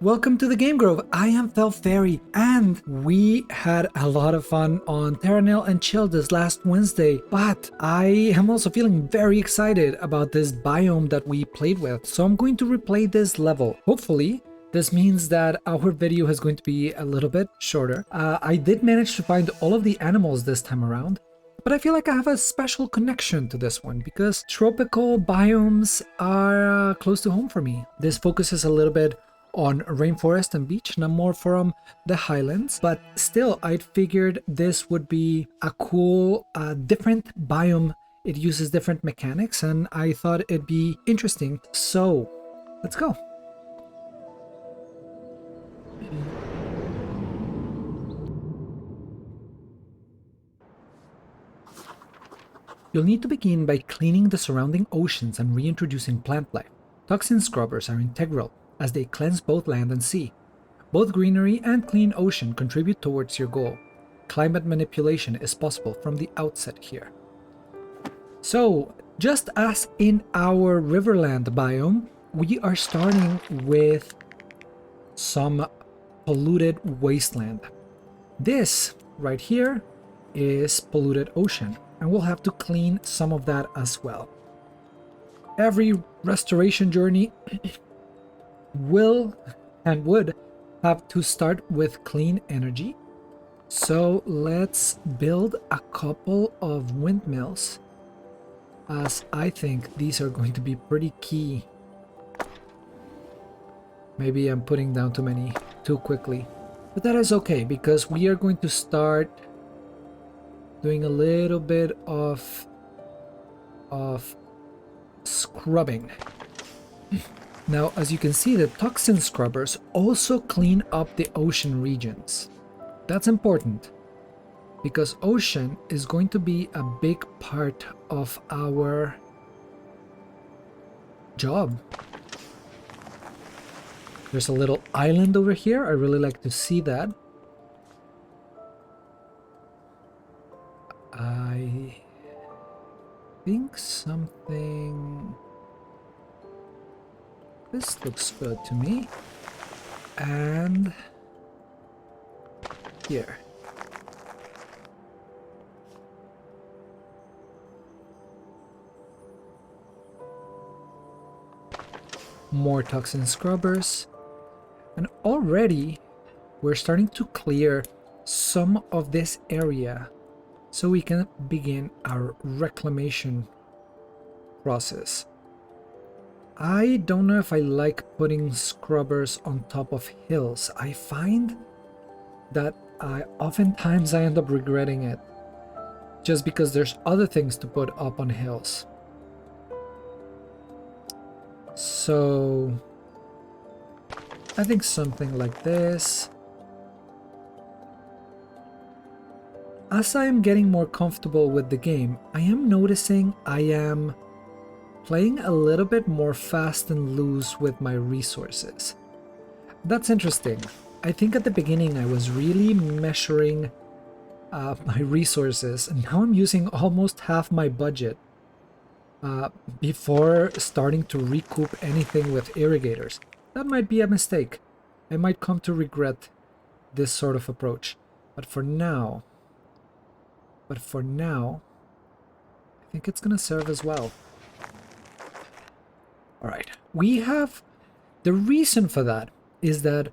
Welcome to the Game Grove. I am Fairy, and we had a lot of fun on Terra Nil Chill this last Wednesday, but I am also feeling very excited about this biome that we played with, so I'm going to replay this level. Hopefully, this means that our video is going to be a little bit shorter. I did manage to find all of the animals this time around, but I feel like I have a special connection to this one because tropical biomes are close to home for me. This focuses a little bit on rainforest and beach, and I'm more from the highlands, but still I'd figured this would be a cool different biome. It uses different mechanics and I thought it'd be interesting, so let's go. You'll need to begin by cleaning the surrounding oceans and reintroducing plant life. Toxin scrubbers are integral, as they cleanse both land and sea. Both greenery and clean ocean contribute towards your goal. Climate manipulation is possible from the outset here. So, just as in our Riverland biome, we are starting with some polluted wasteland. This right here is polluted ocean, and we'll have to clean some of that as well. Every restoration journey will and would have to start with clean energy. So let's build a couple of windmills, as I think these are going to be pretty key. Maybe I'm putting down too many too quickly, but that is okay because we are going to start doing a little bit of scrubbing. Now, as you can see, the toxin scrubbers also clean up the ocean regions. That's important because ocean is going to be a big part of our job. There's a little island over here. I really like to see that. I think something... This looks good to me. And here. More toxin scrubbers. And already we're starting to clear some of this area so we can begin our reclamation process. I don't know if I like putting scrubbers on top of hills. I find that oftentimes I end up regretting it just because there's other things to put up on hills. So I think something like this. As I am getting more comfortable with the game, I am noticing I am playing a little bit more fast and loose with my resources. That's interesting. I think at the beginning I was really measuring my resources, and now I'm using almost half my budget before starting to recoup anything with irrigators. That might be a mistake. I might come to regret this sort of approach. But for now, I think it's gonna serve as well. All right, we have, the reason for that is that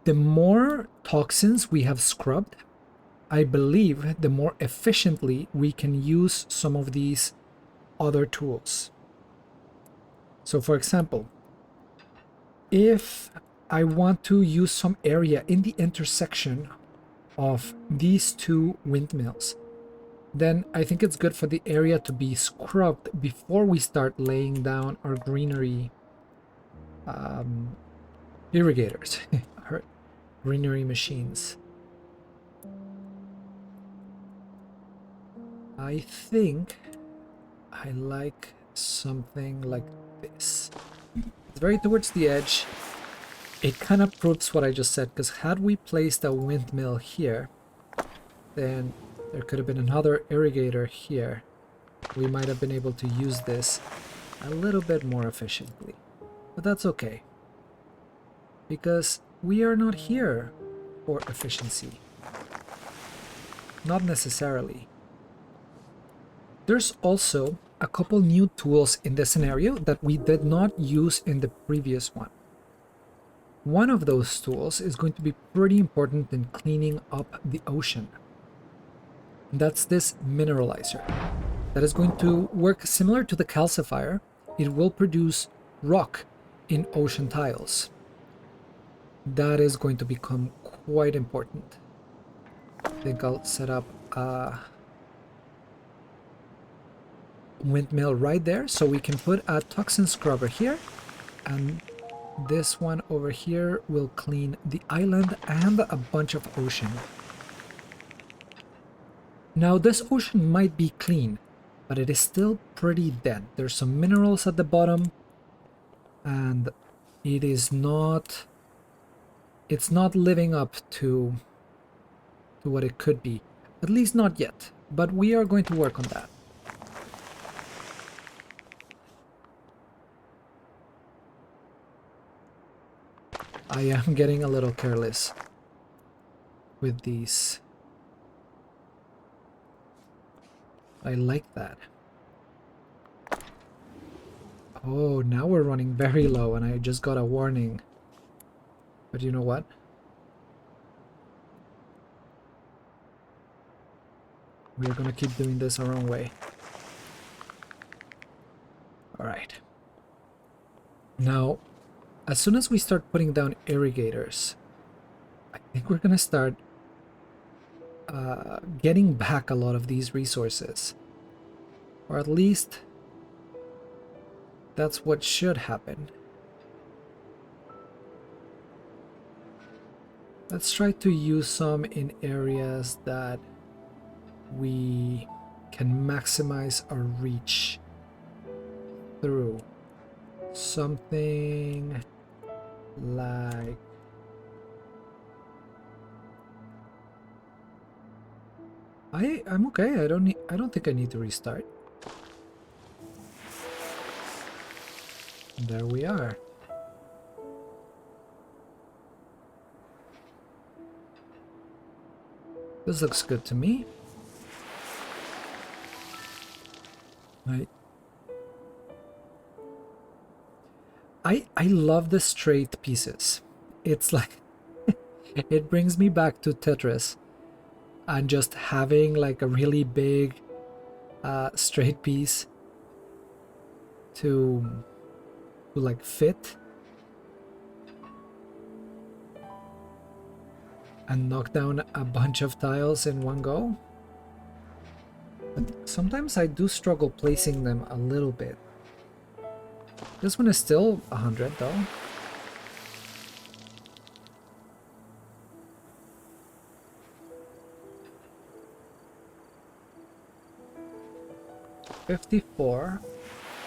the more toxins we have scrubbed, I believe the more efficiently we can use some of these other tools. So for example, if I want to use some area in the intersection of these two windmills, then I think it's good for the area to be scrubbed before we start laying down our greenery irrigators, our greenery machines. I think I like something like this. It's very towards the edge. It kind of proves what I just said, because had we placed a windmill here, then there could have been another irrigator here. We might have been able to use this a little bit more efficiently, but that's okay. because we are not here for efficiency. Not necessarily. There's also a couple new tools in this scenario that we did not use in the previous one. One of those tools is going to be pretty important in cleaning up the ocean. That's this mineralizer. That is going to work similar to the calcifier. It will produce rock in ocean tiles. That is going to become quite important. I think I'll set up a windmill right there so we can put a toxin scrubber here, and this one over here will clean the island and a bunch of ocean. Now this ocean might be clean, but it is still pretty dead. There's some minerals at the bottom, and it's not living up to what it could be. At least not yet, but we are going to work on that. I am getting a little careless with these. I like that. Oh, now we're running very low and I just got a warning. But you know what? We're gonna keep doing this our own way. Alright. Now, as soon as we start putting down irrigators, I think we're gonna start getting back a lot of these resources. Or at least that's what should happen. Let's try to use some in areas that we can maximize our reach through. Something like I'm okay. I don't think I need to restart. There we are. This looks good to me. Right. I love the straight pieces. It's like it brings me back to Tetris and just having like a really big straight piece to like fit and knock down a bunch of tiles in one go. But sometimes I do struggle placing them a little bit. This one is still 100 though. $54.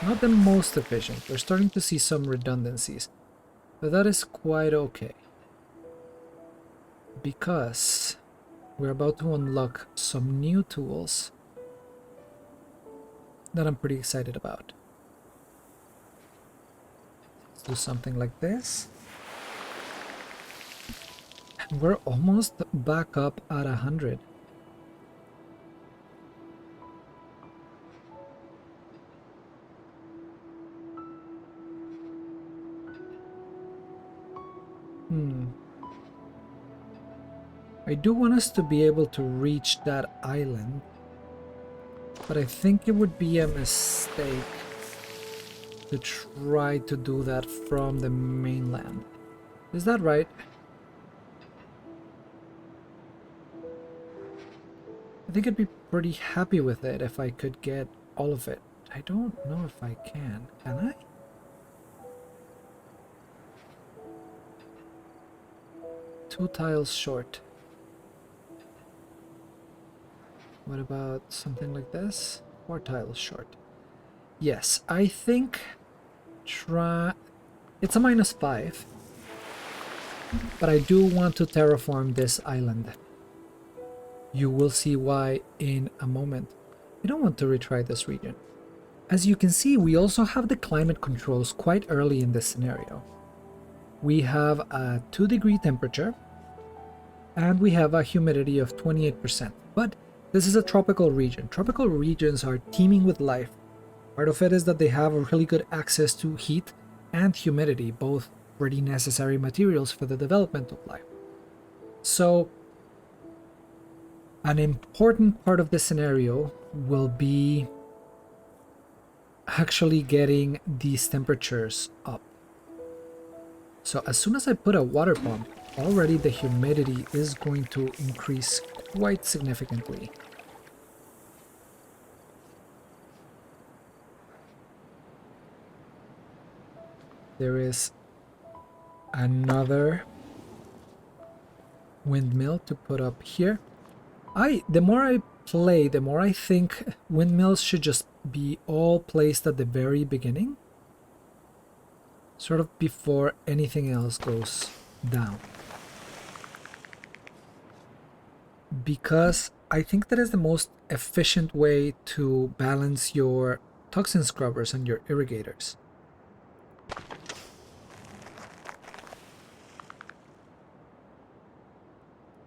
Not the most efficient. We're starting to see some redundancies. But that is quite okay. Because we're about to unlock some new tools that I'm pretty excited about. Let's do something like this. And we're almost back up at 100. I do want us to be able to reach that island, but I think it would be a mistake to try to do that from the mainland. Is that right? I think I'd be pretty happy with it if I could get all of it. I don't know if I can. Can I? Two tiles short. What about something like this? 4 tiles short. Yes, I think it's a -5. But I do want to terraform this island. You will see why in a moment. We don't want to retry this region. As you can see, we also have the climate controls quite early in this scenario. we have a 2-degree temperature, and we have a humidity of 28%. But this is a tropical region. Tropical regions are teeming with life. Part of it is that they have a really good access to heat and humidity, both pretty necessary materials for the development of life. So, an important part of this scenario will be actually getting these temperatures up. So as soon as I put a water pump, already the humidity is going to increase quite significantly. There is another windmill to put up here. The more I play, the more I think windmills should just be all placed at the very beginning, sort of before anything else goes down. Because I think that is the most efficient way to balance your toxin scrubbers and your irrigators.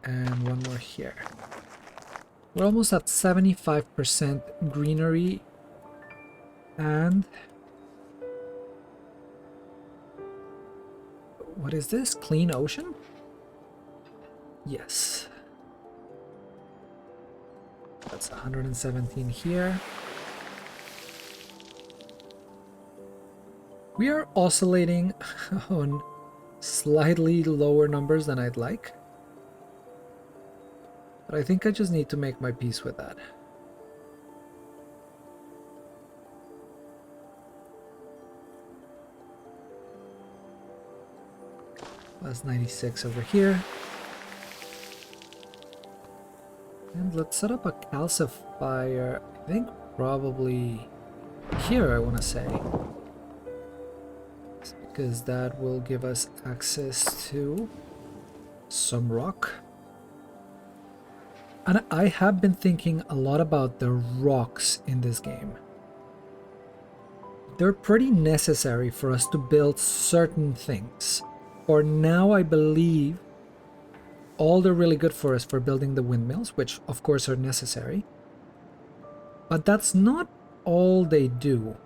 And one more here. We're almost at 75% greenery, and what is this? Clean ocean? Yes. That's 117 here. We are oscillating on slightly lower numbers than I'd like. But I think I just need to make my peace with that. That's 96 over here. And let's set up a calcifier, I think probably here, I want to say. Because that will give us access to some rock. And I have been thinking a lot about the rocks in this game. They're pretty necessary for us to build certain things. For now, I believe all they're really good for us for building the windmills, which of course are necessary. But that's not all they do.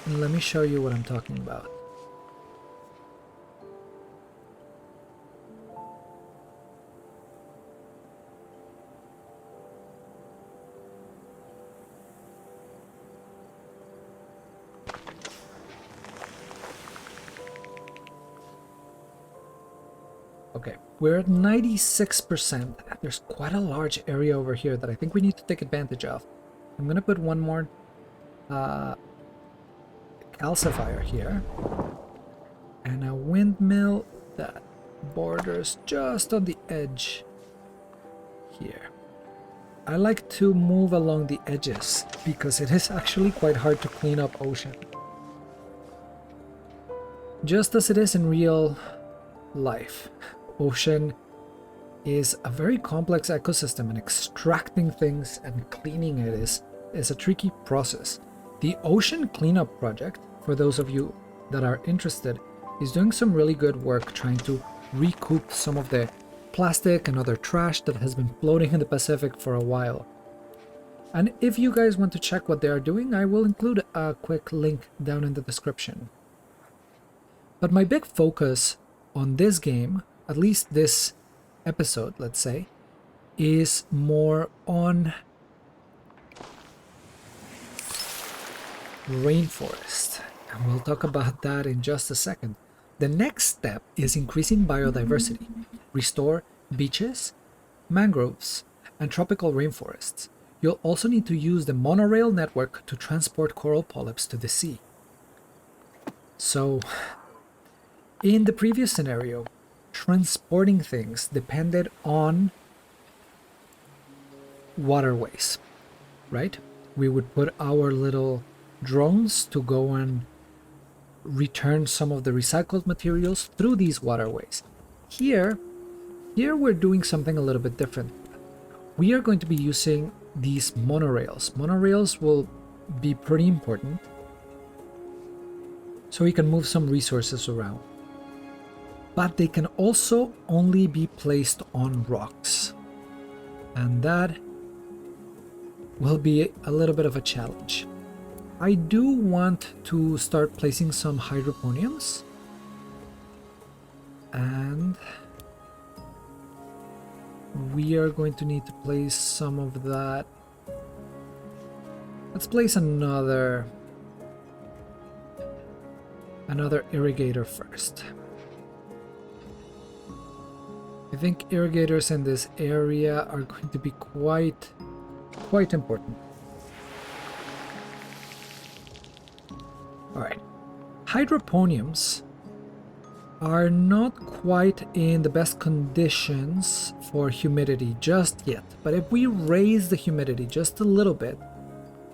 And let me show you what I'm talking about. Okay, we're at 96%. There's quite a large area over here that I think we need to take advantage of. I'm gonna put one more calcifier here. And a windmill that borders just on the edge here. I like to move along the edges because it is actually quite hard to clean up ocean. Just as it is in real life. Ocean is a very complex ecosystem, and extracting things and cleaning it is a tricky process. The Ocean Cleanup Project, for those of you that are interested, is doing some really good work trying to recoup some of the plastic and other trash that has been floating in the Pacific for a while. And if you guys want to check what they are doing, I will include a quick link down in the description. But my big focus on this game, at least this episode, let's say, is more on rainforest. And we'll talk about that in just a second. The next step is increasing biodiversity. Restore beaches, mangroves, and tropical rainforests. You'll also need to use the Monorail Network to transport coral polyps to the sea. So, in the previous scenario, transporting things depended on waterways, right? We would put our little drones to go and return some of the recycled materials through these waterways. Here we're doing something a little bit different. We are going to be using these monorails. Monorails will be pretty important so we can move some resources around. But they can also only be placed on rocks, and that will be a little bit of a challenge. I do want to start placing some hydroponiums, and we are going to need to place some of that. Let's place another irrigator first. I think irrigators in this area are going to be quite important. Alright. Hydroponiums are not quite in the best conditions for humidity just yet, but if we raise the humidity just a little bit,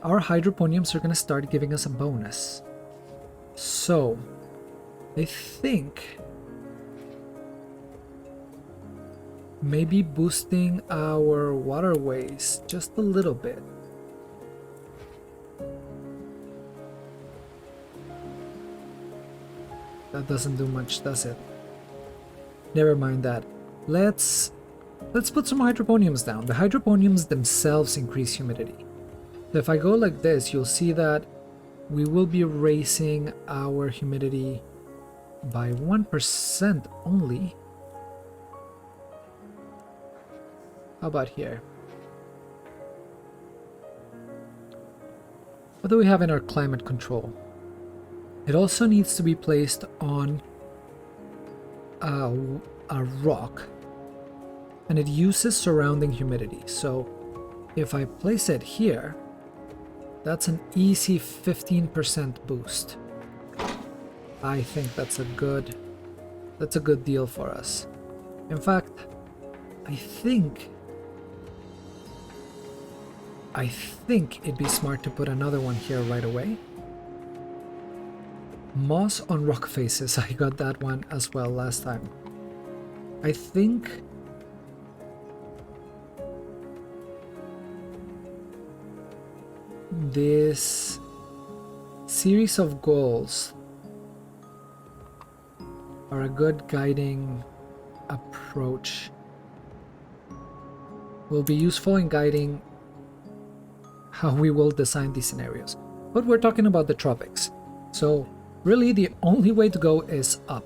our hydroponiums are going to start giving us a bonus. So, I think maybe boosting our waterways just a little bit. That doesn't do much, does it? Never mind that. Let's put some hydroponiums down. The hydroponiums themselves increase humidity. So if I go like this, you'll see that we will be raising our humidity by 1% only. How about here? What do we have in our climate control? It also needs to be placed on a rock, and it uses surrounding humidity. So if I place it here, that's an easy 15% boost. I think that's a good deal for us. In fact, I think it'd be smart to put another one here right away. Moss on rock faces, I got that one as well last time. I think this series of goals are a good guiding approach. Will be useful in guiding how we will design these scenarios. But we're talking about the tropics, so really the only way to go is up.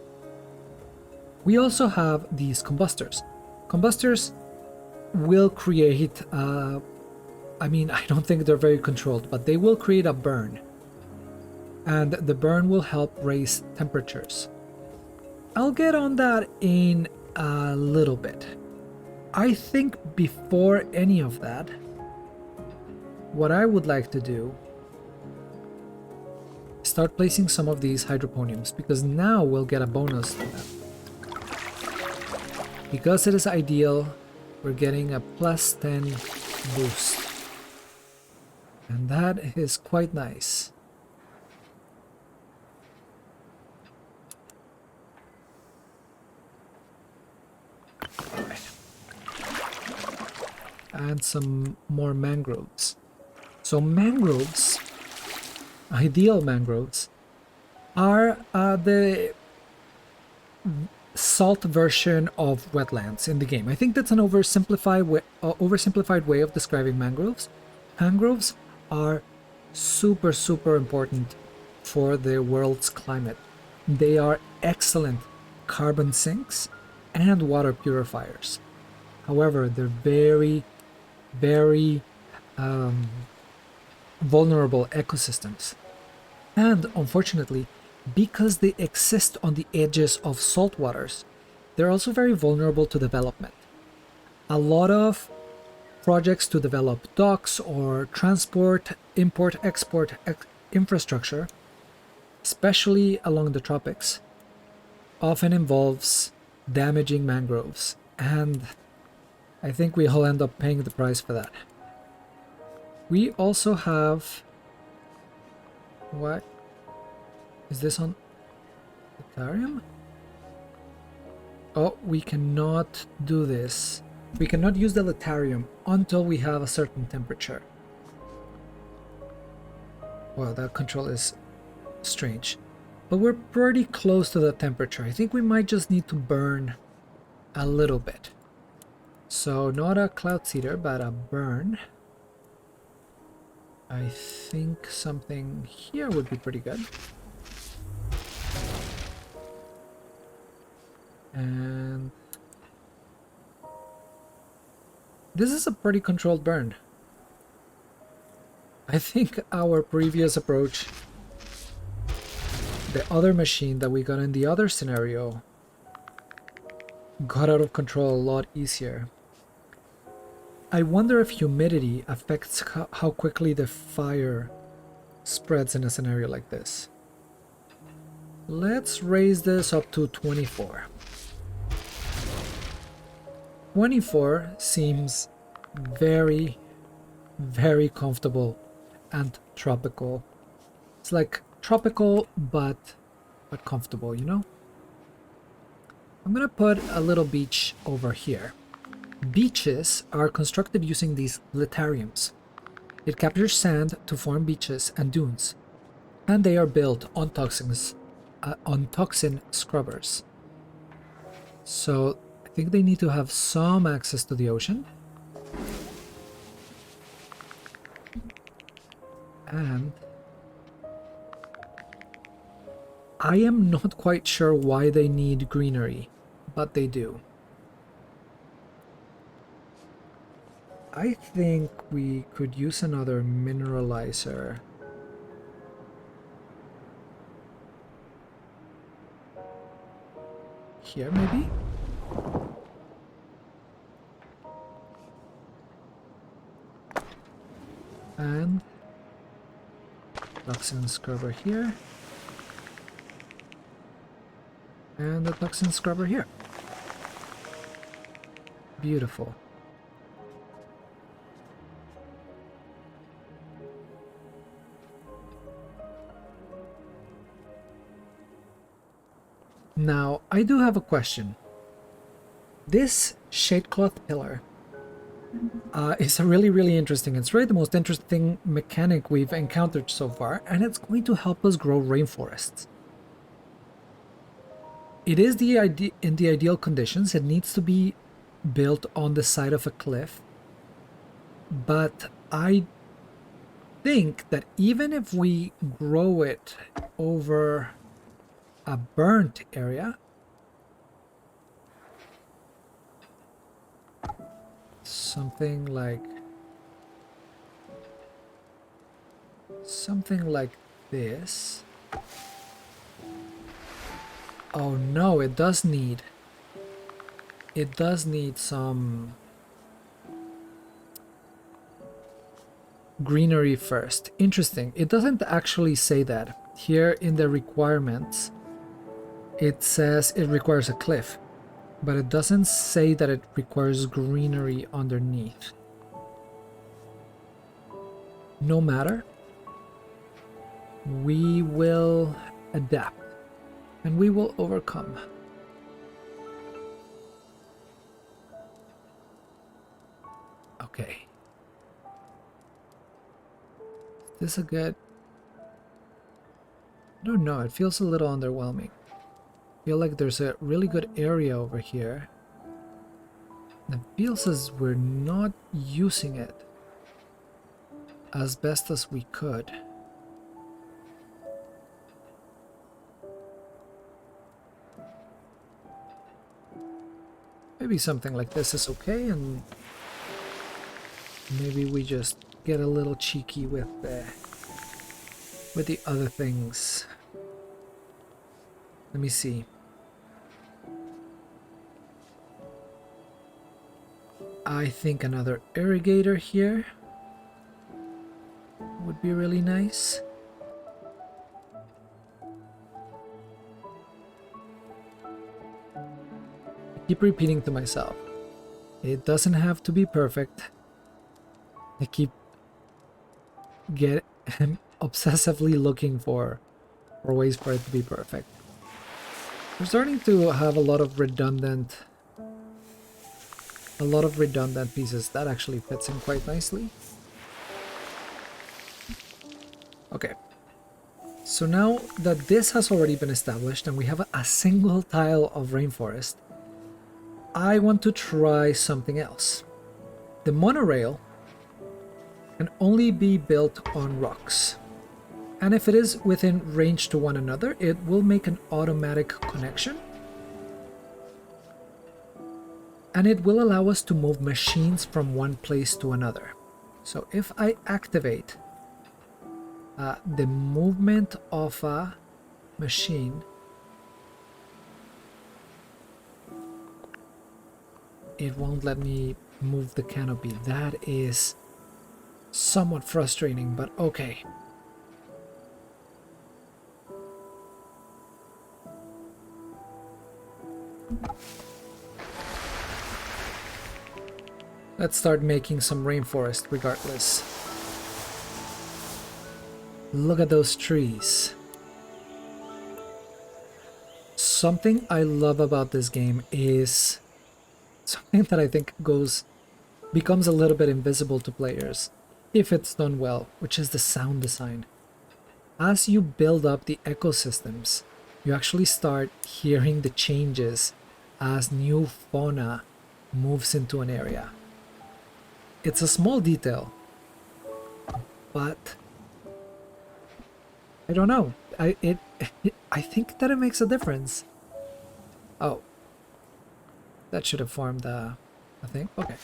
We also have these combustors. Combustors will create, I mean, I don't think they're very controlled, but they will create a burn. And the burn will help raise temperatures. I'll get on that in a little bit. I think before any of that, what I would like to do is start placing some of these hydroponiums, because now we'll get a bonus to them. Because it is ideal, we're getting a plus 10 boost. And that is quite nice. And some more mangroves. So mangroves, ideal mangroves, are the salt version of wetlands in the game. I think that's an oversimplified way of describing mangroves. Mangroves are super important for the world's climate. They are excellent carbon sinks and water purifiers. However, they're very vulnerable ecosystems. And unfortunately, because they exist on the edges of salt waters, they're also very vulnerable to development. A lot of projects to develop docks or transport, import, export infrastructure, especially along the tropics, often involves damaging mangroves, and I think we all end up paying the price for that. We also have... What? Is this on Ethereum? Oh, we cannot do this. We cannot use the Letarium until we have a certain temperature. Well, that control is strange. But we're pretty close to the temperature. I think we might just need to burn a little bit. So not a cloud seeder, but a burn. I think something here would be pretty good. And this is a pretty controlled burn. I think our previous approach, the other machine that we got in the other scenario, got out of control a lot easier. I wonder if humidity affects how quickly the fire spreads in a scenario like this. Let's raise this up to 24. 24 seems very, very comfortable and tropical. It's like tropical but comfortable, you know? I'm gonna put a little beach over here. Beaches are constructed using these litariums. It captures sand to form beaches and dunes, and they are built on toxin scrubbers. So I think they need to have some access to the ocean. And I am not quite sure why they need greenery, but they do. I think we could use another mineralizer. Here, maybe? And toxin scrubber here. And the toxin scrubber here. Beautiful. Now, I do have a question. This shadecloth pillar is a really interesting. It's really the most interesting mechanic we've encountered so far, and it's going to help us grow rainforests. It is in the ideal conditions. It needs to be built on the side of a cliff, but I think that even if we grow it over a burnt area, something like this. Oh no, it does need some greenery first. Interesting. It doesn't actually say that. Here in the requirements, it says it requires a cliff, but it doesn't say that it requires greenery underneath. No matter. We will adapt, and we will overcome. Okay. Is this a good... I don't know, it feels a little underwhelming. I feel like there's a really good area over here. And it feels as we're not using it as best as we could. Maybe something like this is okay, and maybe we just get a little cheeky with the other things. Let me see. I think another irrigator here would be really nice. I keep repeating to myself, it doesn't have to be perfect. I keep obsessively looking for ways for it to be perfect. We're starting to have a lot of redundant pieces. That actually fits in quite nicely. Okay. So now that this has already been established and we have a single tile of rainforest, I want to try something else. The monorail can only be built on rocks. And if it is within range to one another, it will make an automatic connection. And it will allow us to move machines from one place to another. So if I activate the movement of a machine, it won't let me move the canopy. That is somewhat frustrating, but okay. Let's start making some rainforest regardless. Look at those trees. Something I love about this game is something that I think becomes a little bit invisible to players if it's done well, which is the sound design. As you build up the ecosystems, you actually start hearing the changes as new fauna moves into an area. It's a small detail, but I don't know. I think that it makes a difference. Oh, that should have formed a thing. Okay.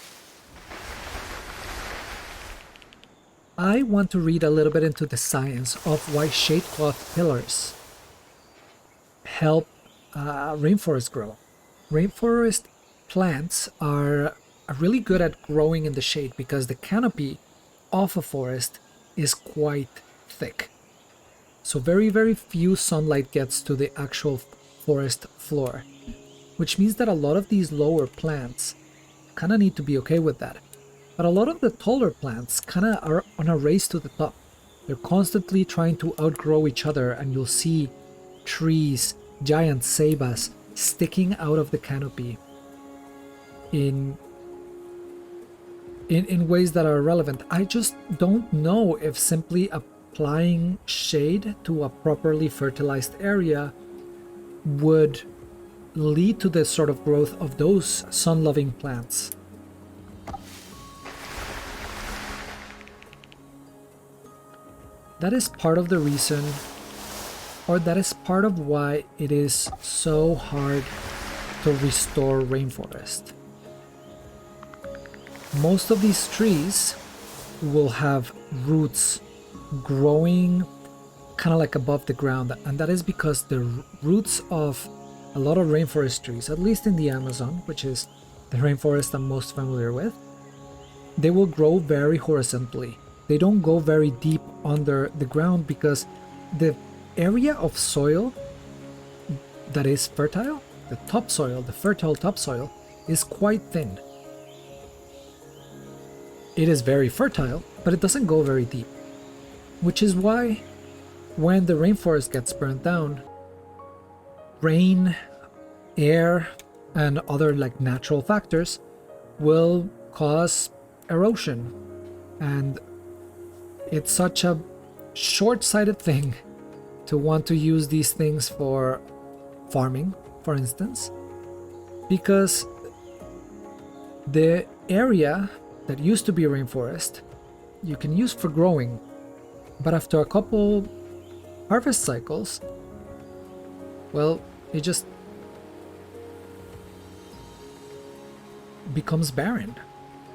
I want to read a little bit into the science of why shade cloth pillars help rainforest grow. Rainforest plants are really good at growing in the shade because the canopy of a forest is quite thick. So very few sunlight gets to the actual forest floor, which means that a lot of these lower plants kind of need to be okay with that. But a lot of the taller plants kind of are on a race to the top. They're constantly trying to outgrow each other, and you'll see trees, giant ceibas, sticking out of the canopy in ways that are relevant. I just don't know if simply applying shade to a properly fertilized area would lead to the sort of growth of those sun-loving plants. That is part of the reason, or that is part of why it is so hard to restore rainforest. Most of these trees will have roots growing kind of like above the ground, and that is because the roots of a lot of rainforest trees, at least in the Amazon, which is the rainforest I'm most familiar with, they will grow very horizontally. They don't go very deep under the ground because the area of soil that is fertile, the topsoil, the fertile topsoil, is quite thin. It is very fertile, but it doesn't go very deep, which is why when the rainforest gets burnt down, rain, air, and other like natural factors will cause erosion. And it's such a short-sighted thing to want to use these things for farming, for instance, because the area that used to be a rainforest you can use for growing, but after a couple harvest cycles, well, it just becomes barren.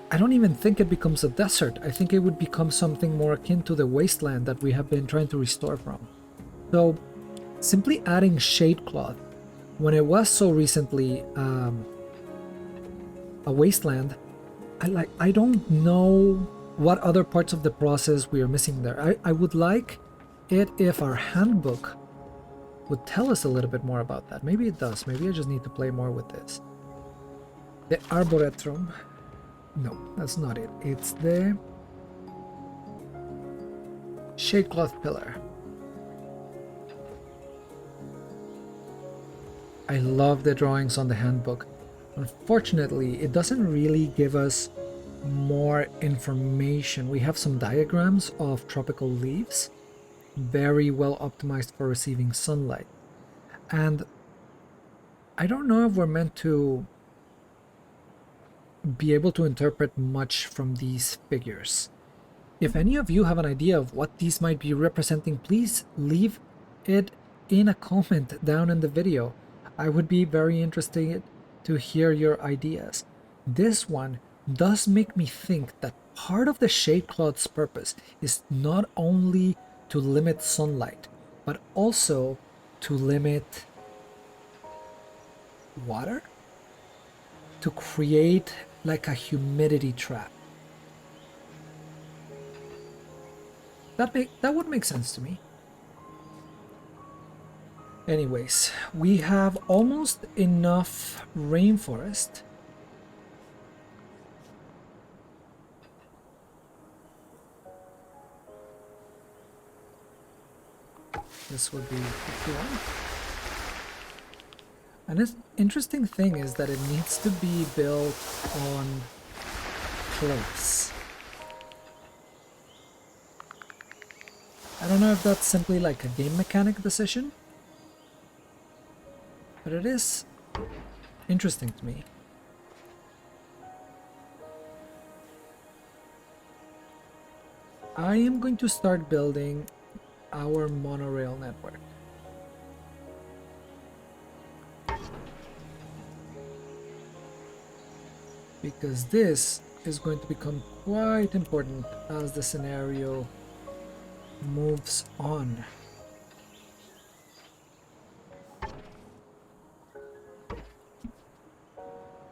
I don't even think it becomes a desert. I think it would become something more akin to the wasteland that we have been trying to restore from. So simply adding shade cloth when it was so recently a wasteland, I don't know what other parts of the process we are missing there. I would like it if our handbook would tell us a little bit more about that. Maybe it does. Maybe I just need to play more with this. The Arboretum. No, that's not it. It's the shade cloth pillar. I love the drawings on the handbook. Unfortunately, it doesn't really give us more information. We have some diagrams of tropical leaves, very well optimized for receiving sunlight. And I don't know if we're meant to be able to interpret much from these figures. If any of you have an idea of what these might be representing, please leave it in a comment down in the video. I would be very interested to hear your ideas. This one does make me think that part of the shade cloth's purpose is not only to limit sunlight, but also to limit water? To create like a humidity trap. That would make sense to me. Anyways, we have almost enough rainforest. This would be 51. And an interesting thing is that it needs to be built on cliffs. I don't know if that's simply like a game mechanic decision, but it is interesting to me. I am going to start building our monorail network. Because this is going to become quite important as the scenario moves on.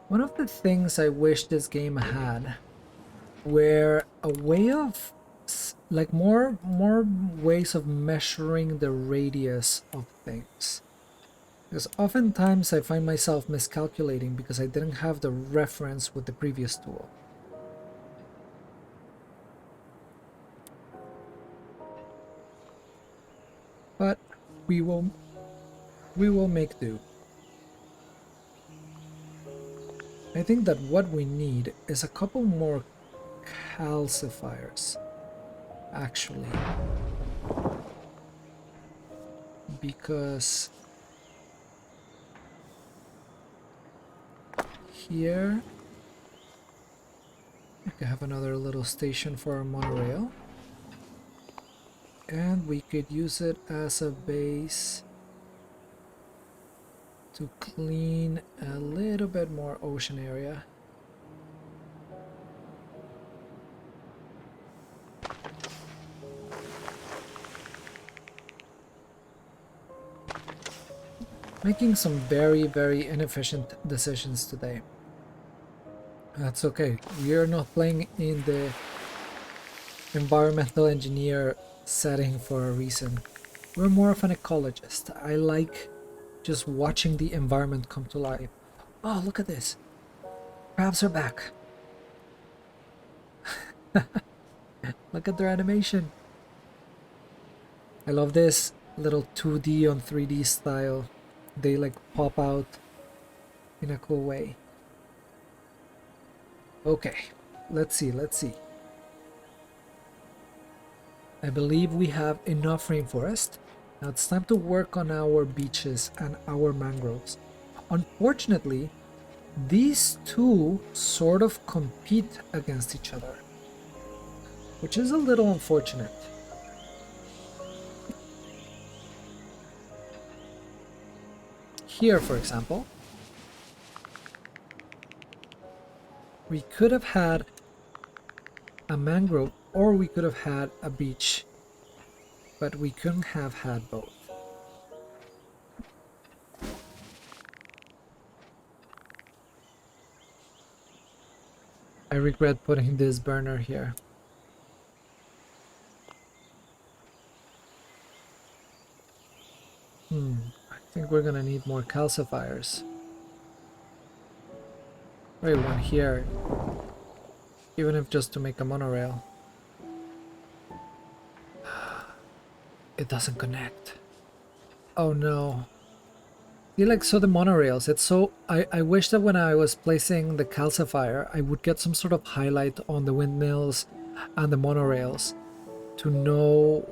One of the things I wish this game had were a way of like more ways of measuring the radius of things. Because oftentimes I find myself miscalculating because I didn't have the reference with the previous tool. But we will make do. I think that what we need is a couple more calcifiers, actually. Because here we could have another little station for our monorail. And we could use it as a base to clean a little bit more ocean area. Making some very inefficient decisions today. That's okay. We are not playing in the environmental engineer setting for a reason. We're more of an ecologist. I like just watching the environment come to life. Oh, look at this. Crabs are back. Look at their animation. I love this little 2D on 3D style. They like pop out in a cool way. Okay, let's see. I believe we have enough rainforest. Now it's time to work on our beaches and our mangroves. Unfortunately, these two sort of compete against each other, which is a little unfortunate. Here, for example, we could have had a mangrove or we could have had a beach, but we couldn't have had both. I regret putting this burner here. I think we're gonna need more calcifiers. Wait, one here. Even if just to make a monorail. It doesn't connect. Oh no. See, like, so the monorails, it's so... I wish that when I was placing the calcifier, I would get some sort of highlight on the windmills and the monorails to know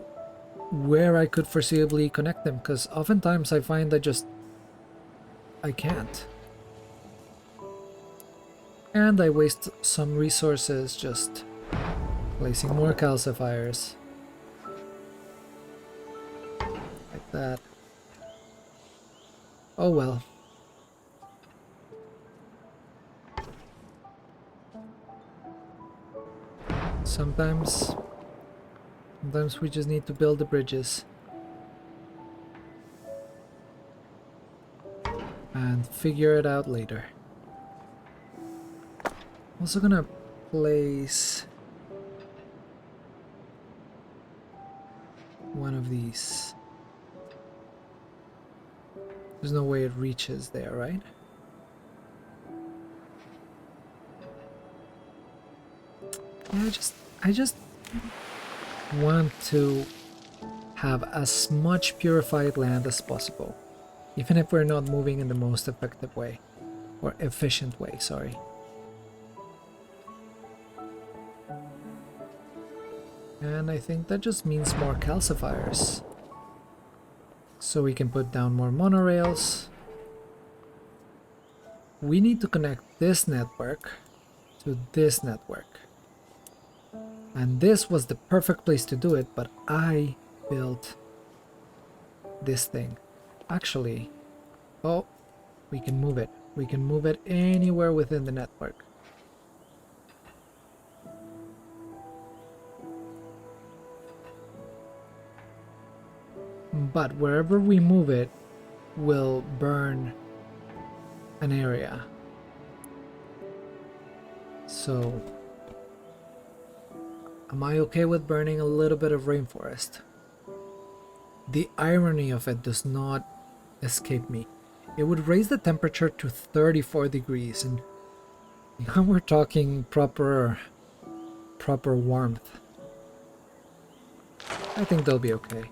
where I could foreseeably connect them, because oftentimes I find I can't. And I waste some resources just placing more calcifiers. Like that. Oh well. Sometimes we just need to build the bridges. And figure it out later. I'm also gonna place one of these. There's no way it reaches there, right? Yeah, I just want to have as much purified land as possible, even if we're not moving in the most effective way, or efficient way, sorry. And I think that just means more calcifiers. So we can put down more monorails. We need to connect this network to this network. And this was the perfect place to do it, but I built this thing. Actually, oh, we can move it. We can move it anywhere within the network. But wherever we move it will burn an area. So, am I okay with burning a little bit of rainforest? The irony of it does not escape me. It would raise the temperature to 34 degrees, and now we're talking proper warmth. I think they'll be okay.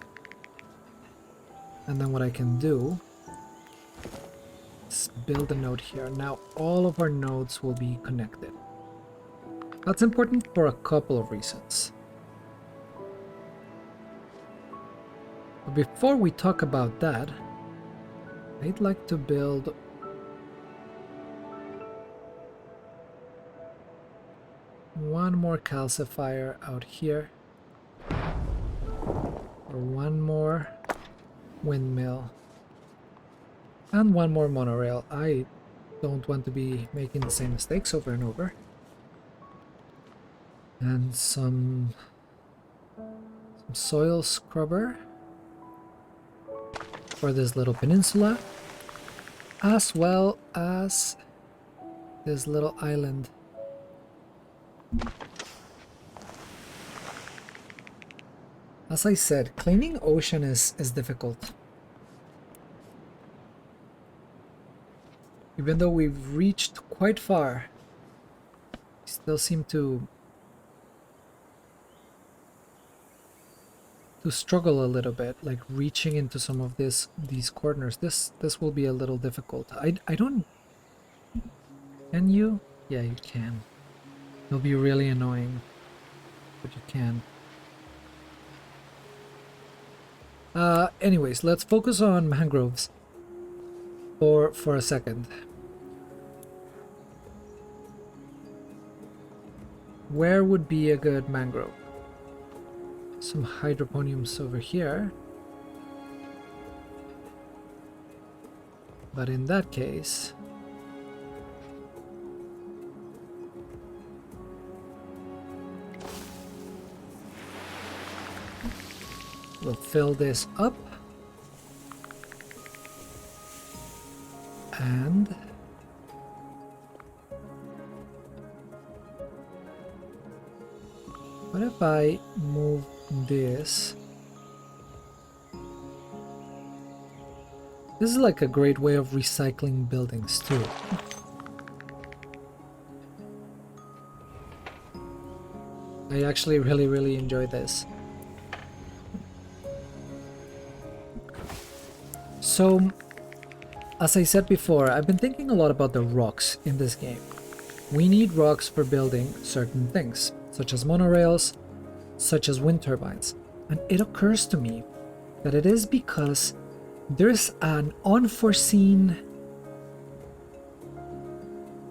And then what I can do is build a node here. Now all of our nodes will be connected. That's important for a couple of reasons. But before we talk about that, I'd like to build one more calcifier out here, or one more windmill, and one more monorail. I don't want to be making the same mistakes over and over. And some soil scrubber for this little peninsula, as well as this little island. As I said, cleaning ocean is difficult. Even though we've reached quite far, we still seem to struggle a little bit, like reaching into some of these corners. This will be a little difficult. I don't... Can you? Yeah, you can. It'll be really annoying, but you can. Anyways, let's focus on mangroves for a second. Where would be a good mangrove? Some hydroponiums over here. But in that case, we'll fill this up. And what if I move this? This is like a great way of recycling buildings too. I actually really enjoy this. So, as I said before, I've been thinking a lot about the rocks in this game. We need rocks for building certain things, such as monorails, such as wind turbines. And it occurs to me that it is because there's an unforeseen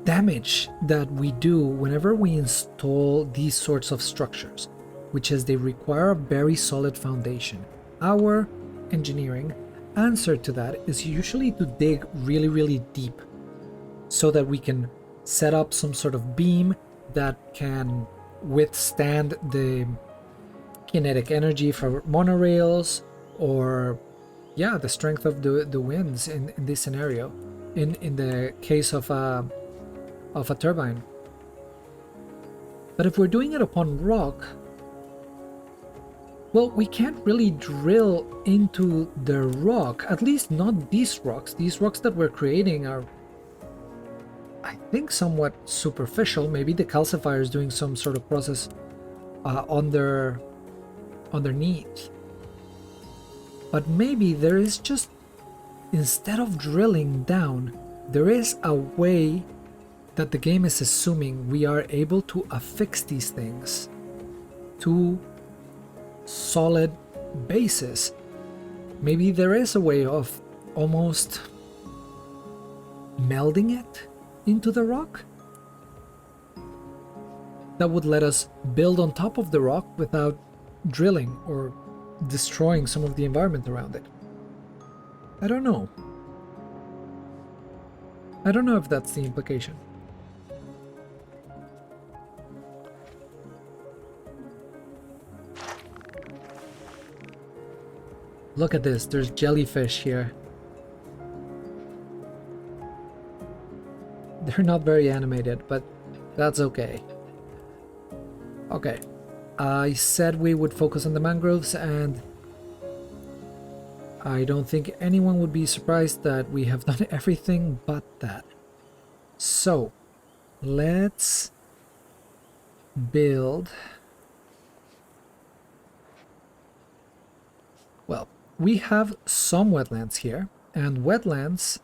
damage that we do whenever we install these sorts of structures, which is they require a very solid foundation. Our engineering answer to that is usually to dig really, really deep so that we can set up some sort of beam that can withstand the kinetic energy for monorails, or yeah, the strength of the winds in this scenario, in the case of a turbine. But if we're doing it upon rock, well, we can't really drill into the rock, at least not these rocks. These rocks that we're creating are, I think, somewhat superficial. Maybe the calcifier is doing some sort of process underneath. But maybe there is just, instead of drilling down, there is a way that the game is assuming we are able to affix these things to solid bases. Maybe there is a way of almost melding it into the rock that would let us build on top of the rock without drilling or destroying some of the environment around it. I don't know. I don't know if that's the implication. Look at this, there's jellyfish here. They're not very animated, but that's okay. Okay, I said we would focus on the mangroves, and I don't think anyone would be surprised that we have done everything but that. So, let's build... Well, we have some wetlands here, and wetlands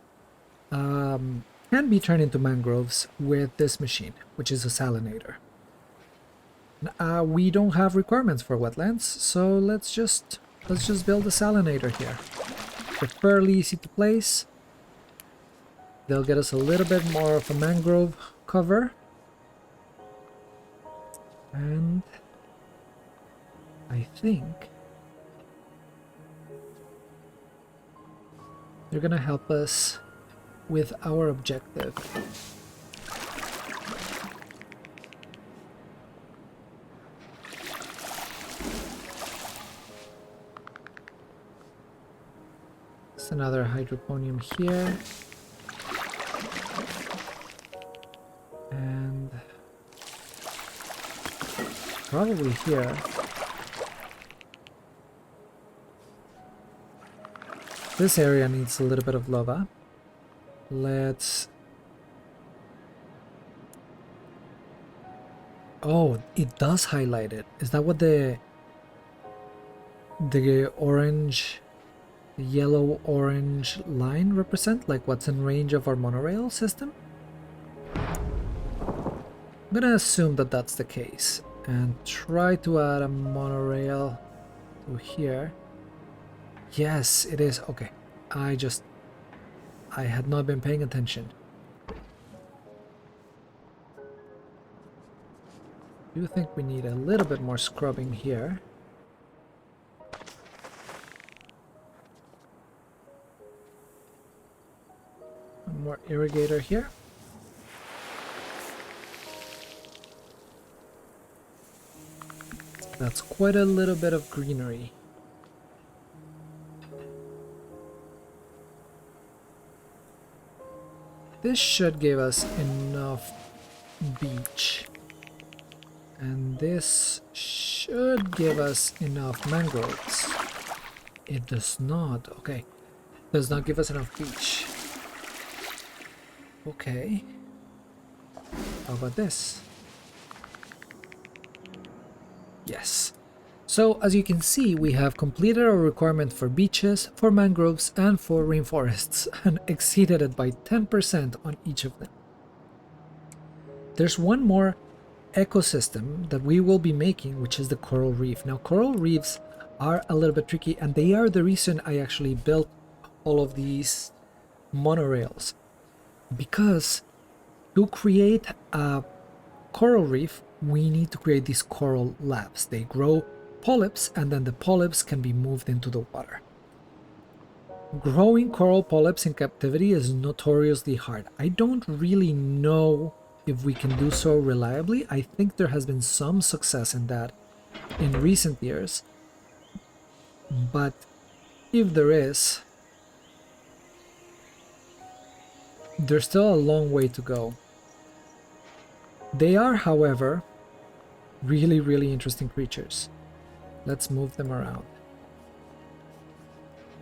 can be turned into mangroves with this machine, which is a salinator. We don't have requirements for wetlands, so let's just build a salinator here. They're fairly easy to place. They'll get us a little bit more of a mangrove cover, and I think they're gonna help us with our objective. There's another hydroponium here. And probably here. This area needs a little bit of lava. Let's... Oh, it does highlight it. Is that what the orange, the yellow-orange line represent? Like what's in range of our monorail system? I'm gonna assume that that's the case and try to add a monorail to here. Yes, it is. Okay, I had not been paying attention. I do think we need a little bit more scrubbing here. One more irrigator here. That's quite a little bit of greenery. This should give us enough beach. And this should give us enough mangroves. It does not. Okay. Does not give us enough beach. Okay. How about this? Yes. So as you can see, we have completed our requirement for beaches, for mangroves, and for rainforests, and exceeded it by 10% on each of them. There's one more ecosystem that we will be making, which is the coral reef. Now, coral reefs are a little bit tricky, and they are the reason I actually built all of these monorails. Because to create a coral reef, we need to create these coral labs. They grow polyps, and then the polyps can be moved into the water. Growing coral polyps in captivity is notoriously hard. I don't really know if we can do so reliably. I think there has been some success in that in recent years, but if there is, there's still a long way to go. They are, however, really, really interesting creatures. Let's move them around.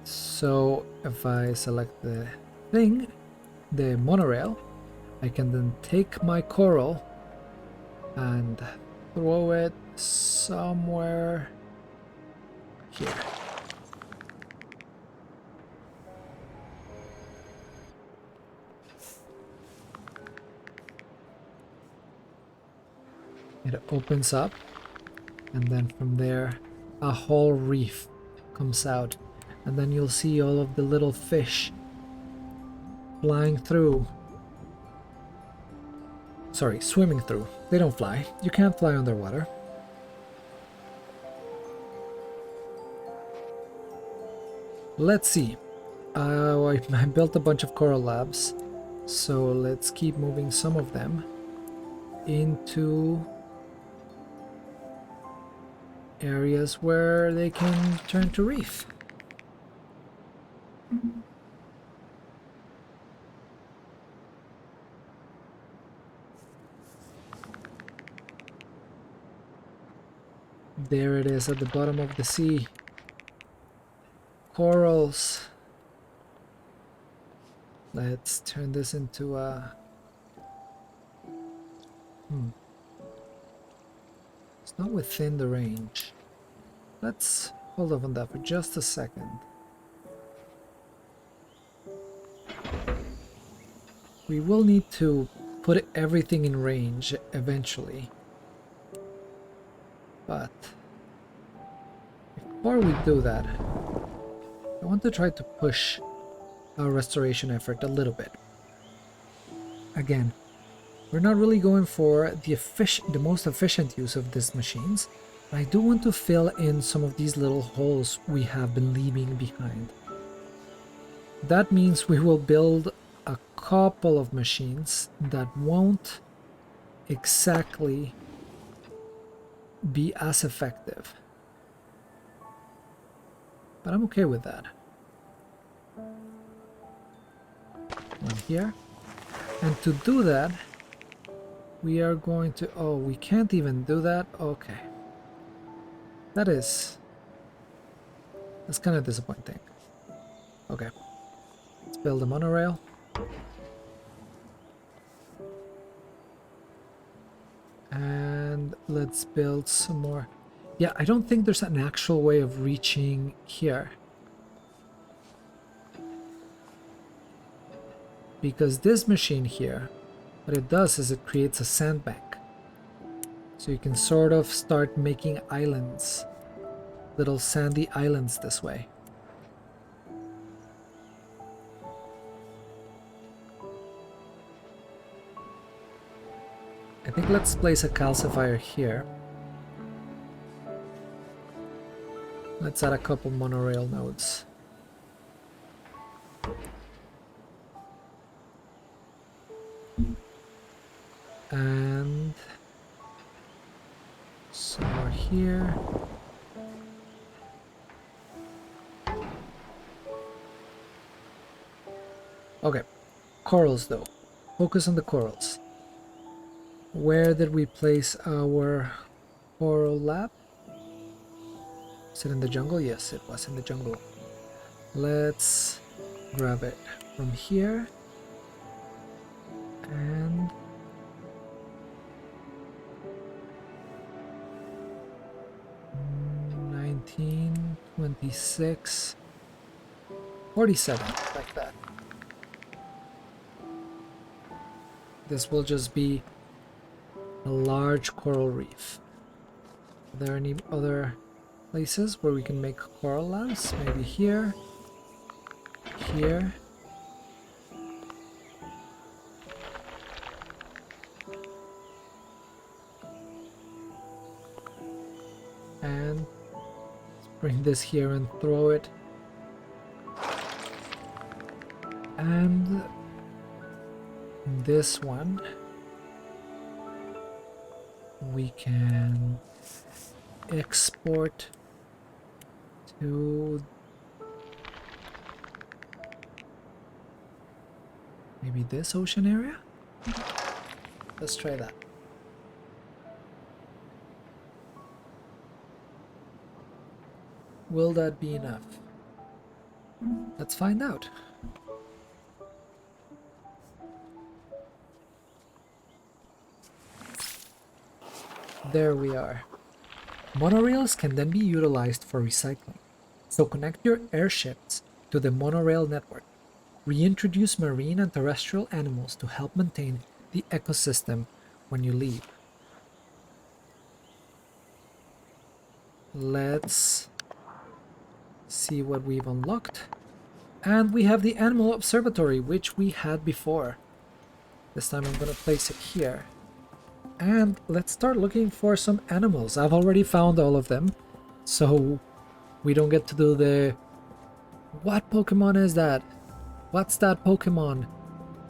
So if I select the thing, the monorail, I can then take my coral and throw it somewhere here. It opens up, and then from there a whole reef comes out, and then you'll see all of the little fish flying through. Sorry, swimming through. They don't fly. You can't fly underwater. Let's see. I built a bunch of coral labs, so let's keep moving some of them into areas where they can turn to reef. There it is at the bottom of the sea. Corals. Let's turn this into a... It's not within the range. Let's hold off on that for just a second. We will need to put everything in range eventually. But before we do that, I want to try to push our restoration effort a little bit. Again, we're not really going for the most efficient use of these machines, but I do want to fill in some of these little holes we have been leaving behind. That means we will build a couple of machines that won't exactly be as effective. But I'm okay with that. One here. And to do that, we are going to... Oh, we can't even do that? Okay. That's kind of disappointing. Okay. Let's build a monorail. And let's build some more. Yeah, I don't think there's an actual way of reaching here. Because this machine here, what it does is it creates a sandbank. So you can sort of start making islands. Little sandy islands this way. I think let's place a calcifier here. Let's add a couple monorail nodes. And some more here. Okay, corals though. Focus on the corals. Where did we place our coral lab? Is it in the jungle? Yes, it was in the jungle. Let's grab it from here. And $19, $26, $47, like that. This will just be a large coral reef. Are there any other places where we can make coral labs. Maybe here, here. And bring this here and throw it. And this one we can export to maybe this ocean area. Let's try that. Will that be enough? Let's find out. There we are. Monorails can then be utilized for recycling. So connect your airships to the Monorail Network. Reintroduce marine and terrestrial animals to help maintain the ecosystem when you leave. Let's see what we've unlocked. And we have the Animal Observatory, which we had before. This time I'm going to place it here. And let's start looking for some animals. I've already found all of them, so we don't get to do the what Pokemon is that? What's that Pokemon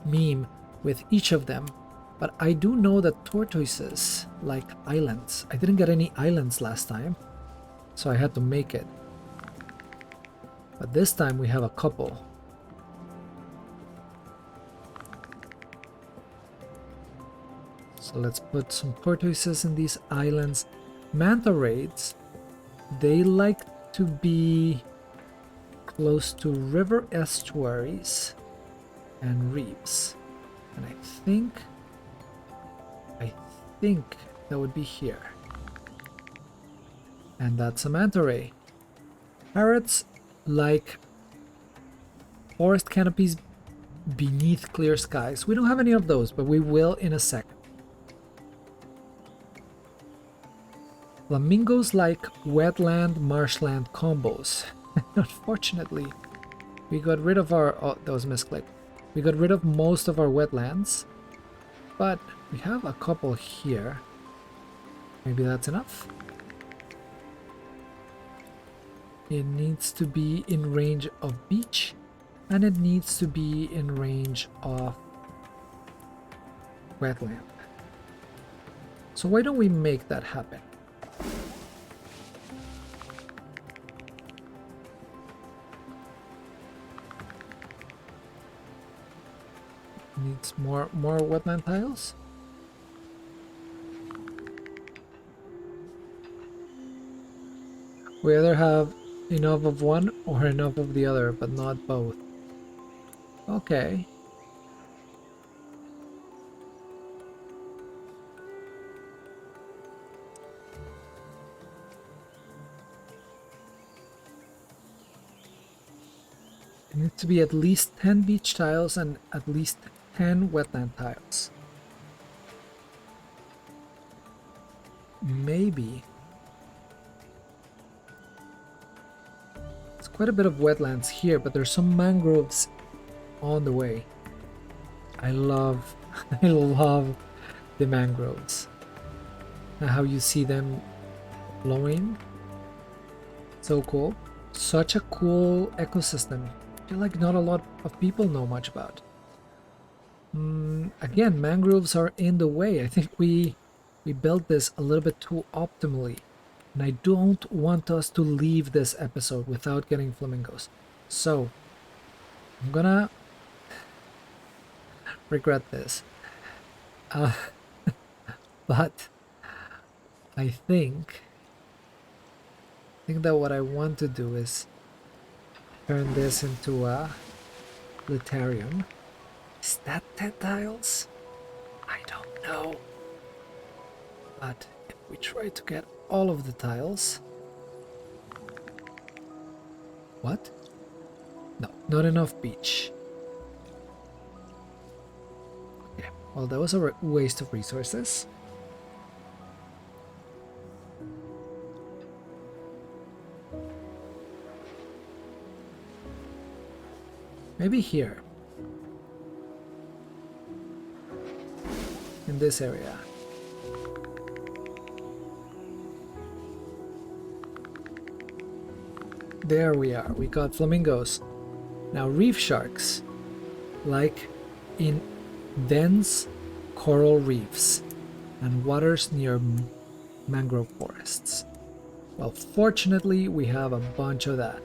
meme with each of them. But I do know that tortoises like islands. I didn't get any islands last time, so I had to make it. But this time we have a couple. So let's put some tortoises in these islands. Manta rays, they like to be close to river estuaries and reefs. And I think that would be here. And that's a manta ray. Parrots like forest canopies beneath clear skies. We don't have any of those, but we will in a second. Flamingos like wetland marshland combos. Unfortunately, we got rid of our... oh, that was misclick. We got rid of most of our wetlands, but we have a couple here. Maybe that's enough. It needs to be in range of beach, and it needs to be in range of wetland. So why don't we make that happen? Needs more wetland tiles. We either have enough of one or enough of the other, but not both. Okay. It needs to be at least 10 beach tiles and at least 10 wetland tiles. Maybe. It's quite a bit of wetlands here, but there's some mangroves on the way. I love the mangroves. How you see them flowing. So cool. Such a cool ecosystem. I feel like not a lot of people know much about. Again, mangroves are in the way. I think we built this a little bit too optimally. And I don't want us to leave this episode without getting flamingos. So, I'm gonna regret this. But I think that what I want to do is turn this into a litarium. Is that 10 tiles? I don't know. But if we try to get all of the tiles... What? No, not enough beach. Yeah, well, that was a waste of resources. Maybe here. In this area. There we are. We got flamingos. Now reef sharks, like in dense coral reefs and waters near mangrove forests. Well, fortunately, we have a bunch of that.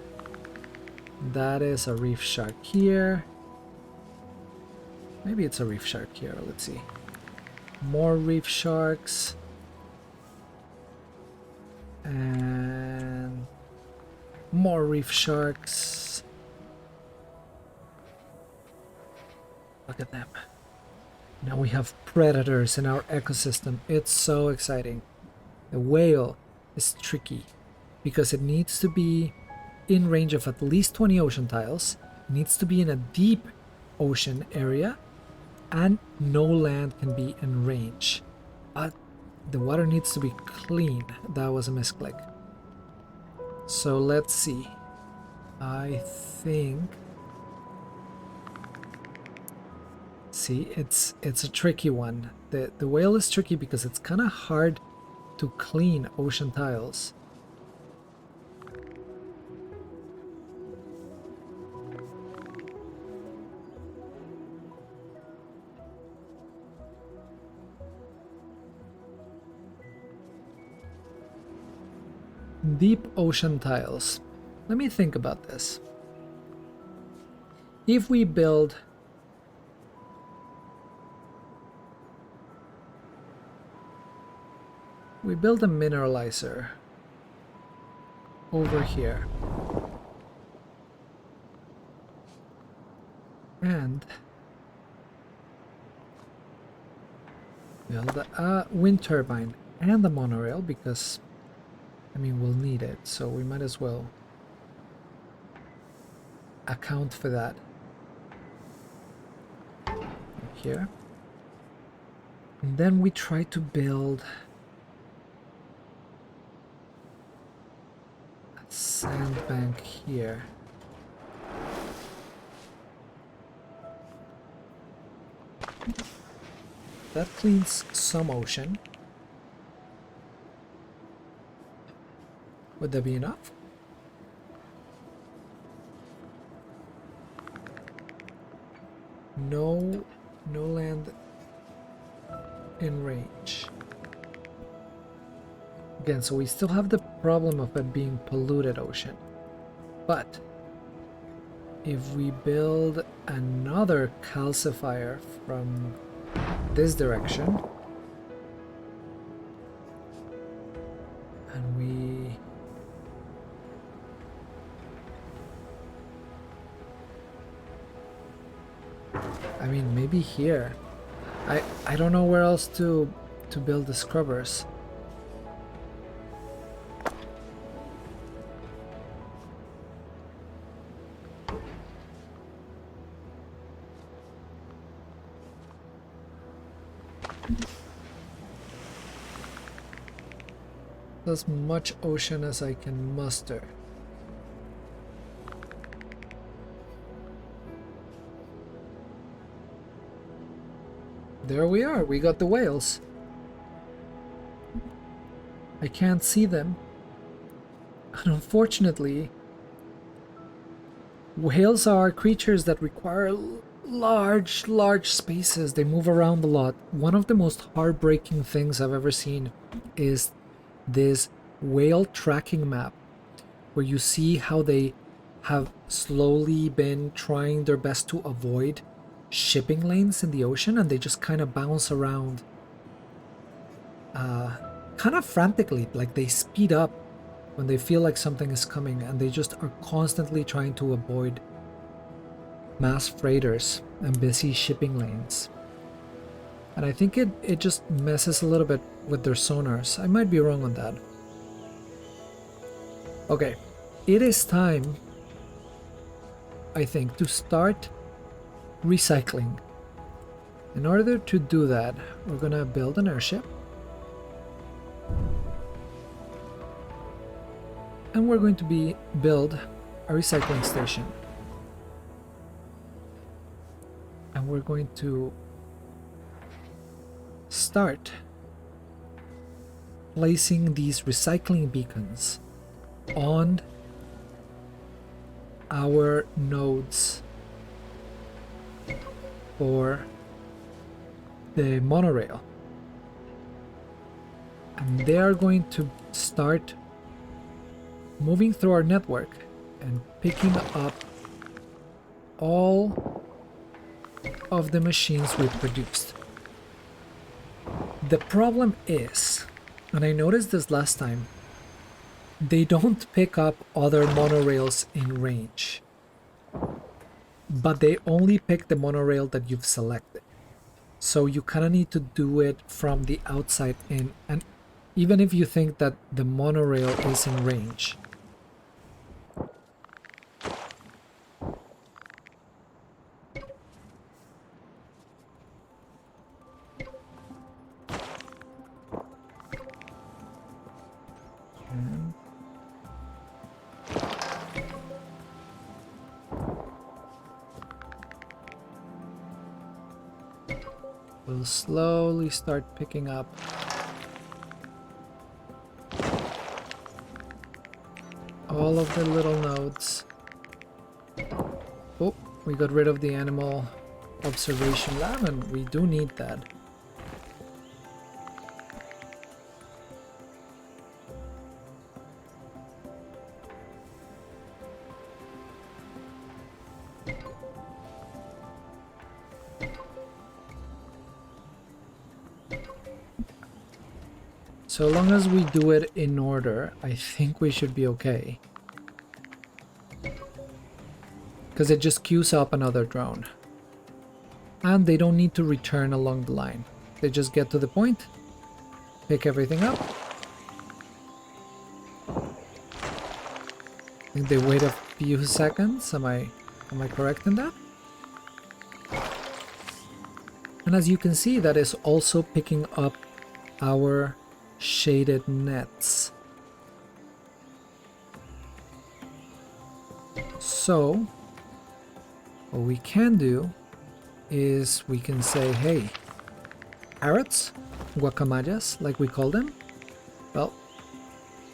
That is a reef shark here. Maybe it's a reef shark here. Let's see. More reef sharks. And more reef sharks. Look at them. Now we have predators in our ecosystem. It's so exciting. The whale is tricky because it needs to be in range of at least 20 ocean tiles. It needs to be in a deep ocean area, and no land can be in range. But the water needs to be clean. That was a misclick. So let's see. I think... See, it's a tricky one. The whale is tricky because it's kind of hard to clean ocean tiles. Deep ocean tiles. Let me think about this. If we build a mineralizer over here and build a wind turbine and the monorail, because I mean we'll need it, so we might as well account for that here. And then we try to build a sandbank here. That cleans some ocean. Would that be enough? No land in range. Again, so we still have the problem of it being polluted ocean. But if we build another calcifier from this direction, and we I mean maybe here. I don't know where else to build the scrubbers. As much ocean as I can muster. There we are, we got the whales. I can't see them. And unfortunately, whales are creatures that require large spaces. They move around a lot. One of the most heartbreaking things I've ever seen is this whale tracking map, where you see how they have slowly been trying their best to avoid shipping lanes in the ocean, and they just kind of bounce around kind of frantically, like they speed up when they feel like something is coming, and they just are constantly trying to avoid mass freighters and busy shipping lanes. And I think it just messes a little bit with their sonars. I might be wrong on that. Okay, it is time, I think, to start recycling. In order to do that, we're gonna build an airship. And we're going to build a recycling station. and we're going to start placing these recycling beacons on our nodes for the monorail, and they are going to start moving through our network and picking up all of the machines we've produced. The problem is, and I noticed this last time, they don't pick up other monorails in range, but they only pick the monorail that you've selected. So you kind of need to do it from the outside in, and even if you think that the monorail is in range. We'll slowly start picking up all of the little nodes. Oh, we got rid of the animal observation lab, and we do need that. So long as we do it in order, I think we should be okay. Because it just queues up another drone. And they don't need to return along the line. They just get to the point, pick everything up. I think they wait a few seconds. Am I correct in that? And as you can see, that is also picking up our shaded nets. So what we can do is we can say, hey, parrots, guacamayas, like we call them, well,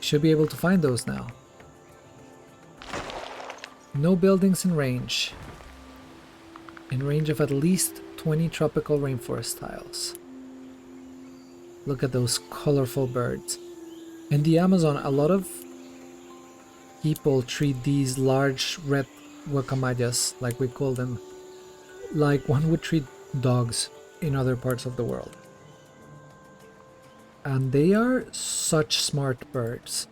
should be able to find those now. No buildings in range of at least 20 tropical rainforest tiles. Look at those colorful birds. In the Amazon, a lot of people treat these large red guacamayas, like we call them, like one would treat dogs in other parts of the world. And they are such smart birds.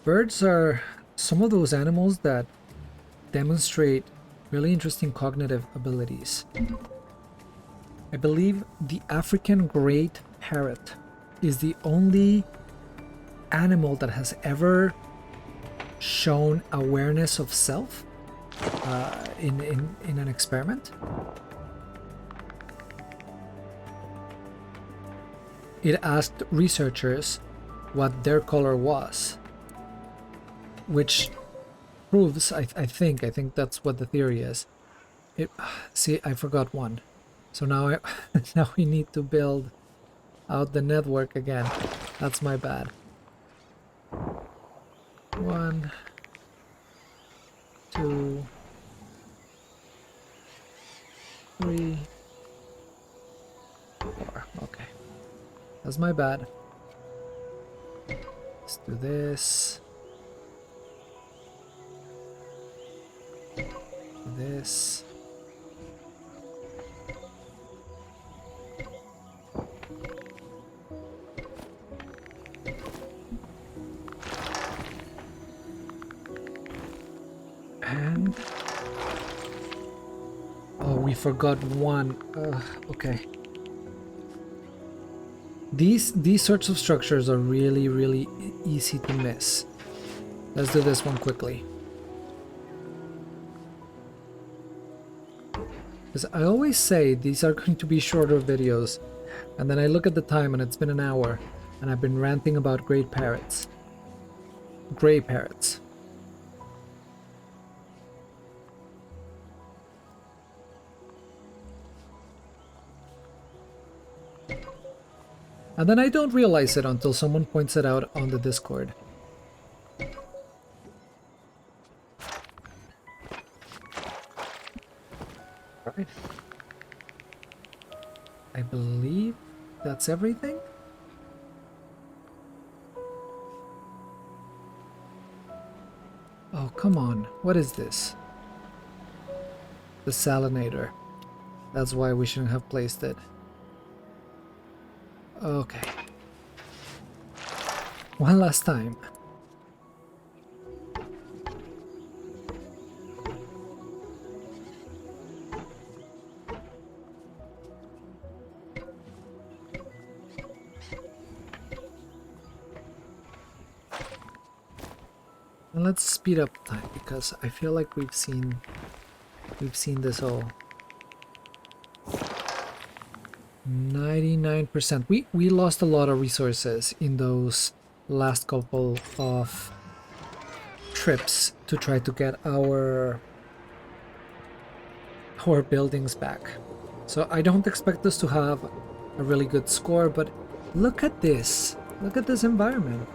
Birds are some of those animals that demonstrate really interesting cognitive abilities. I believe the African great parrot is the only animal that has ever shown awareness of self in an experiment. It asked researchers what their color was, which proves, I think that's what the theory is. See, I forgot one. So now now we need to build out the network again. That's my bad. 1, 2, 3, 4. Okay. That's my bad. Let's do this. This. And oh, we forgot one. Okay. These sorts of structures are really easy to miss. Let's do this one quickly. Because I always say these are going to be shorter videos, and then I look at the time and it's been an hour, and I've been ranting about great parrots. Gray parrots. And then I don't realize it until someone points it out on the Discord. Right. I believe that's everything. Oh, come on. What is this? The salinator. That's why we shouldn't have placed it. Okay. One last time. And let's speed up time because I feel like we've seen this all. 99%. We lost a lot of resources in those last couple of trips to try to get our buildings back. So I don't expect us to have a really good score, but look at this. Look at this environment.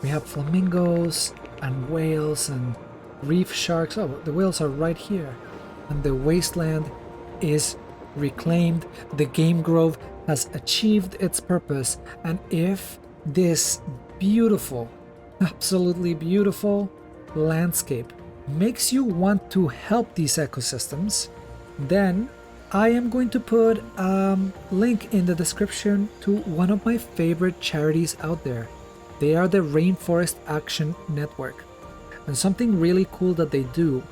We have flamingos and whales and reef sharks. Oh, the whales are right here. And the wasteland is reclaimed. The game grove has achieved its purpose. And if this beautiful, absolutely beautiful landscape makes you want to help these ecosystems, then I am going to put a link in the description to one of my favorite charities out there. They are the Rainforest Action Network. And something really cool that they do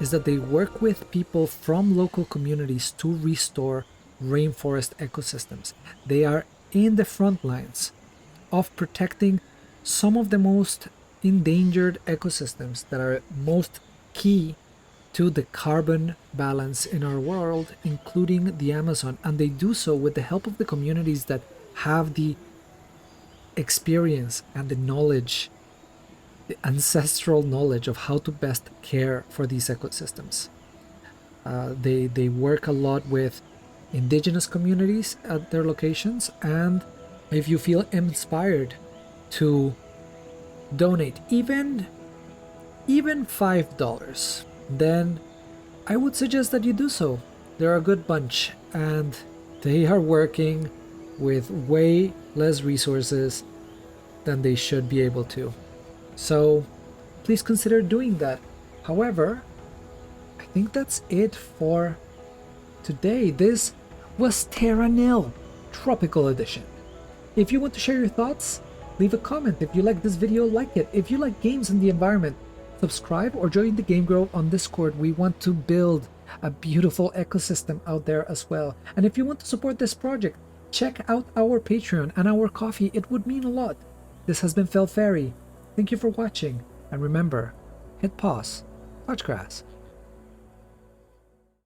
is that they work with people from local communities to restore rainforest ecosystems. They are in the front lines of protecting some of the most endangered ecosystems that are most key to the carbon balance in our world, including the Amazon. And they do so with the help of the communities that have the experience and the knowledge, the ancestral knowledge of how to best care for these ecosystems. They work a lot with indigenous communities at their locations, and if you feel inspired to donate even $5, then I would suggest that you do so. They're a good bunch, and they are working with way less resources than they should be able to. So please consider doing that. However, I think that's it for today. This was Terra Nil Tropical Edition. If you want to share your thoughts, leave a comment. If you like this video, like it. If you like games and the environment, subscribe or join the Game Grove on Discord. We want to build a beautiful ecosystem out there as well. And if you want to support this project, check out our Patreon and our coffee. It would mean a lot. This has been Phil Ferry. Thank you for watching. And remember, hit pause, touch grass.